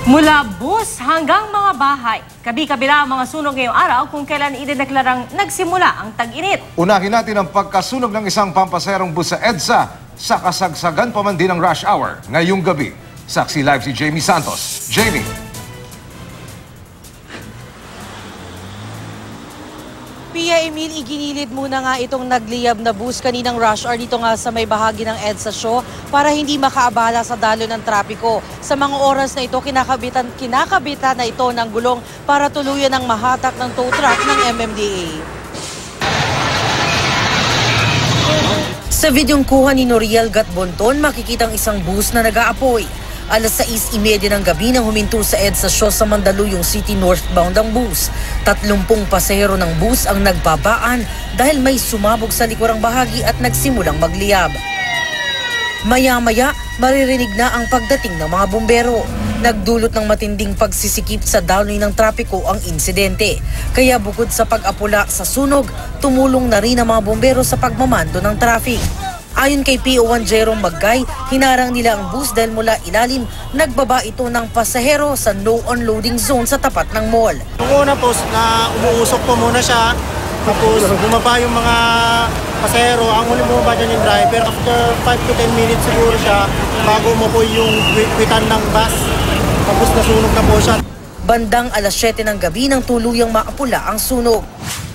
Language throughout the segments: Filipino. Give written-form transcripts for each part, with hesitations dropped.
Mula bus hanggang mga bahay, kabi-kabila ang mga sunog ngayong araw kung kailan idineklarang nagsimula ang tag-init. Unahin natin ang pagkasunog ng isang pampaserong bus sa EDSA sa kasagsagan pa man din ng rush hour ngayong gabi. Saksi live si Jamie Santos. Jamie. Pia Emil, iginilid muna nga itong nagliyab na bus kaninang rush hour dito nga sa may bahagi ng EDSA Show para hindi makaabala sa dalo ng trapiko. Sa mga oras na ito, kinakabitan na ito ng gulong para tuluyan ang mahatak ng tow truck ng MMDA. Sa videong kuha ni Noriel Gatbonton, makikitang isang bus na nag-aapoy. Alas 6:30 ng gabi nang huminto sa EDSA Show sa Mandaluyong City northbound ang bus. 30 pasahero ng bus ang nagbabaan dahil may sumabog sa likurang bahagi at nagsimulang magliyab. Maya-maya, maririnig na ang pagdating ng mga bumbero. Nagdulot ng matinding pagsisikip sa daloy ng trapiko ang insidente. Kaya bukod sa pag-apula sa sunog, tumulong na rin ang mga bumbero sa pagmamando ng traffic. Ayon kay PO1 Jerome Maggay, hinarang nila ang bus dahil mula ilalim, nagbaba ito ng pasahero sa no unloading zone sa tapat ng mall. Nung una po na umuusok po muna siya, tapos bumaba yung mga pasahero, ang huli bumaba dyan yung driver. After 5 to 10 minutes siguro siya, bago mo po yung kwitan ng bus, tapos nasunog na po siya. Bandang alas 7 ng gabi nang tuluyang maapula ang sunog.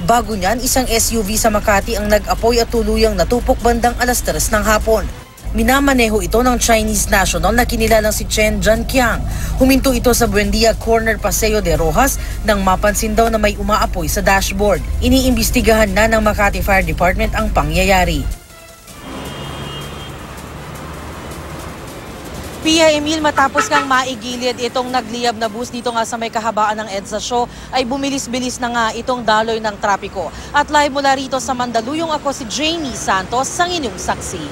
Bago niyan, isang SUV sa Makati ang nag-apoy at tuluyang natupok bandang alas 3 ng hapon. Minamaneho ito ng Chinese national na kinilalang si Chen Zhanqiang. Huminto ito sa Buendia Corner Paseo de Rojas nang mapansin daw na may umaapoy sa dashboard. Iniimbestigahan na ng Makati Fire Department ang pangyayari. Pia Emil, matapos ngang maigilid itong nagliyab na bus dito nga sa may kahabaan ng EDSA Show, ay bumilis-bilis na nga itong daloy ng trapiko. At live mula rito sa Mandaluyong, ako si Jamie Santos, ang inyong saksi.